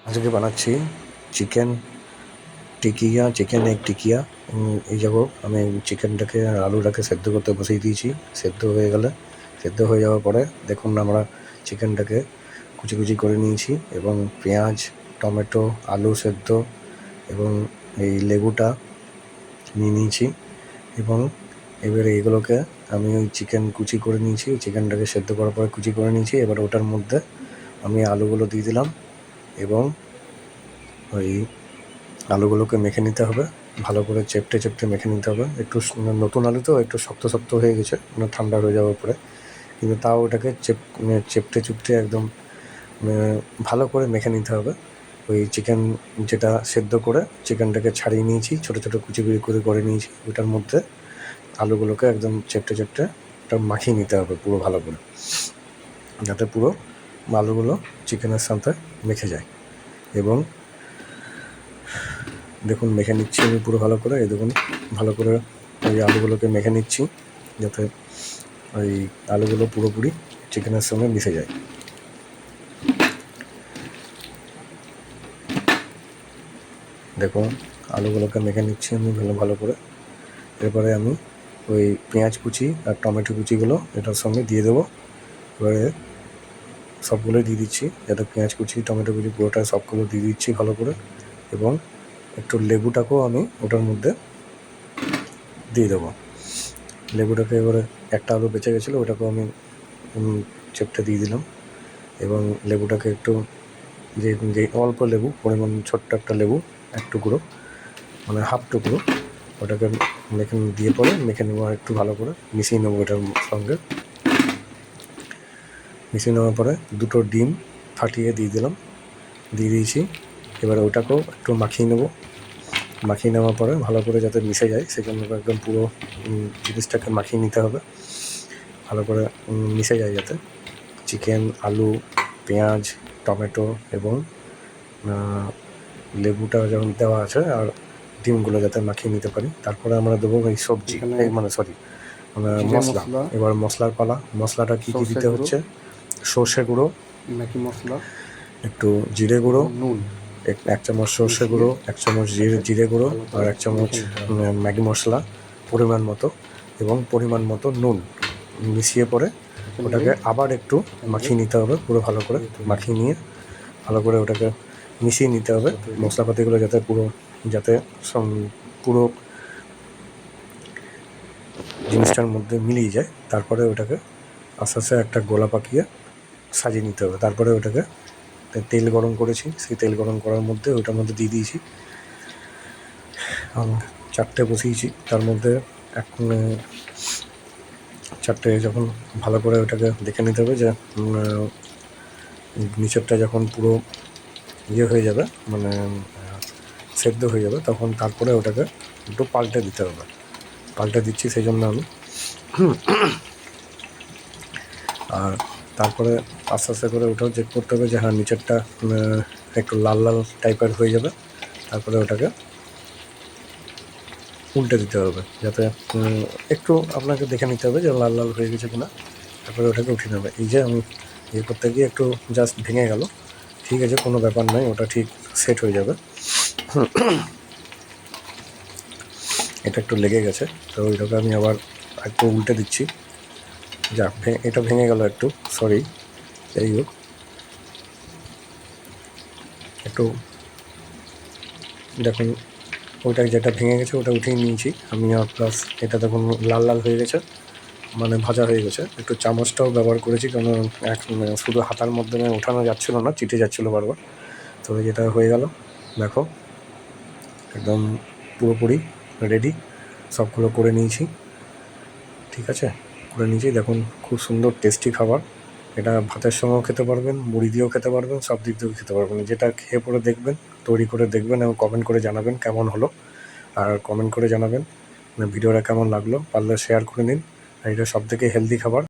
আজকে বানাচ্ছি chicken টিকিয়া, chicken egg টিকিয়া। এই যাবো আমি চিকেনটাকে আর আলুটাকে সেদ্ধ করতে বসিয়ে দিয়েছি। সেদ্ধ হয়ে যাওয়ার পরে দেখুন আমরা চিকেনটাকে কুচি কুচি করে নিয়েছি এবং পেঁয়াজ, টমেটো, আলু সেদ্ধ এবং এই লেবুটা নিয়ে নিয়েছি এবং এবারে এগুলোকে আমি ওই চিকেন কুচি করে নিয়েছি। চিকেনটাকে সেদ্ধ করার পরে কুচি করে নিয়েছি। এবার ওটার মধ্যে আমি আলুগুলো দিয়ে দিলাম এবং ওই আলুগুলোকে মেখে নিতে হবে, ভালো করে চেপটে মেখে নিতে হবে। একটু নতুন আলু তো একটু শক্ত হয়ে গেছে, ঠান্ডা হয়ে যাওয়ার পরে, কিন্তু তাও ওটাকে চেপটে একদম ভালো করে মেখে নিতে হবে। ওই চিকেন যেটা সেদ্ধ করে চিকেনটাকে ছাড়িয়ে নিয়েছি, ছোটো ছোটো কুচি করে নিয়েছি, ওটার মধ্যে আলুগুলোকে একদম চেপটে ওটা মাখিয়ে নিতে হবে পুরো ভালো করে, যাতে পুরো আলুগুলো চিকেনের সাথে মেখে যায়। এবং দেখুন মেখে নিচ্ছি আমি পুরো ভালো করে। এই দেখুন ভালো করে ওই আলুগুলোকে মেখে নিচ্ছি, যাতে ওই আলুগুলো পুরোপুরি চিকেনের সঙ্গে মিশে যায়। দেখুন আলুগুলোকে মেখে নিচ্ছি আমি ভালো করে। এরপরে আমি ওই পেঁয়াজ কুচি আর টমেটো কুচিগুলো এটার সঙ্গে দিয়ে দেবো। এবারে সবগুলোই দিয়ে দিচ্ছি, যাতে পেঁয়াজ কুচি, টমেটো কুচি পুরোটা সবগুলো দিয়ে দিচ্ছি ভালো করে। এবং একটু লেবুটাকেও আমি ওটার মধ্যে দিয়ে দেবো। লেবুটাকে এবারে একটা আলু বেঁচে গেছিলো, ওটাকেও আমি চেপটা দিয়ে দিলাম এবং লেবুটাকে একটু যে অল্প লেবু পরিমাণ, ছোট্ট একটা লেবু, এক টুকরো মানে হাফ টুকরো, ওটাকে মেখে নেবো আর একটু ভালো করে মিশিয়ে নেবো এটার সঙ্গে। মিশিয়ে নেওয়ার পরে দুটো ডিম ফাটিয়ে দিয়ে দিয়েছি। এবারে ওটাকেও একটু মাখিয়ে নেওয়ার পরে ভালো করে যাতে মিশে যায়, সেজন্য একদম পুরো জিনিসটাকে মাখিয়ে নিতে হবে ভালো করে, মিশে যায় যাতে চিকেন, আলু, পেঁয়াজ, টমেটো এবং লেবুটা যেমন দেওয়া আছে আর ডিমগুলো যাতে মাখিয়ে নিতে পারি। তারপরে আমরা দেবো এই সবজি, মশলা। এবার মশলার পালা। মশলাটা কী দিতে হচ্ছে: সর্ষে গুঁড়ো, ম্যাগি মশলা, একটু জিরে গুঁড়ো, নুন, 1 চামচ সর্ষে গুঁড়ো, 1 চামচ জিরে গুঁড়ো আর 1 চামচ ম্যাগি মশলা পরিমাণ মতো, এবং পরিমাণ মতো নুন মিশিয়ে পরে ওটাকে আবার একটু মাখিয়ে নিতে হবে পুরো ভালো করে। মাখিয়ে নিয়ে ভালো করে ওটাকে মিশিয়ে নিতে হবে মশলাপাতিগুলো, যাতে পুরো জিনিসটার মধ্যে মিলিয়ে যায়। তারপরে ওটাকে আস্তে একটা গোলা পাকিয়ে সাজিয়ে নিতে হবে। তারপরে ওটাকে তেল গরম করেছি, সেই তেল গরম করার মধ্যে ওটার মধ্যে দিয়ে দিয়েছি, 4টে বসিয়েছি। তার মধ্যে চারটে যখন ভালো করে ওটাকে দেখে নিতে হবে যে নিচেরটা যখন পুরো হয়ে যাবে, মানে সেদ্ধ হয়ে যাবে, তখন তারপরে ওটাকে একটু পাল্টে দিতে হবে। পাল্টে দিচ্ছি সেই জন্য আমি। আর তারপরে আস্তে করে ওটাও চেক করতে হবে যে হ্যাঁ নিচেরটা একটু লাল টাইপের হয়ে যাবে। তারপরে ওটাকে উল্টে দিতে হবে, যাতে একটু আপনাকে দেখে নিতে হবে যে লাল হয়ে গেছে কিনা। তারপরে ওটাকে উঠিয়ে নেবে। এই যে আমি করতে গিয়ে একটু জাস্ট ভেঙে গেল, ঠিক আছে, কোনো ব্যাপার নয়, ওটা ঠিক সেট হয়ে যাবে। এটা একটু লেগে গেছে, তো ওইটাকে আমি আবার একটু উল্টে দিচ্ছি। যাক, এটা ভেঙে গেল একটু, সরি। যাই হোক, একটু দেখুন ওইটা যেটা ভেঙে গেছে ওটা উঠিয়ে নিয়েছি আমি। আর প্লাস এটা দেখুন লাল হয়ে গেছে, মানে ভাজা হয়ে গেছে। একটু চামচটাও ব্যবহার করেছি, কারণ শুধু হাতার মাধ্যমে ওঠানো যাচ্ছিলো না, চিটে যাচ্ছিলো বারবার। তো যেটা হয়ে গেল, দেখো একদম পুরোপুরি রেডি, সবগুলো করে নিয়েছি। ঠিক আছে, করে নিয়েছি। দেখুন খুব সুন্দর টেস্টি খাবার। এটা ভাতের সঙ্গেও খেতে পারবেন, মুড়ি দিয়েও খেতে পারবেন, সব দিক দিয়েও খেতে পারবেন। যেটা খেয়ে পরে দেখবেন, তৈরি করে দেখবেন এবং কমেন্ট করে জানাবেন কেমন হলো। আর কমেন্ট করে জানাবেন ভিডিওটা কেমন লাগলো, পারলে শেয়ার করে নিন। আর এটা সবথেকে হেলদি খাবার।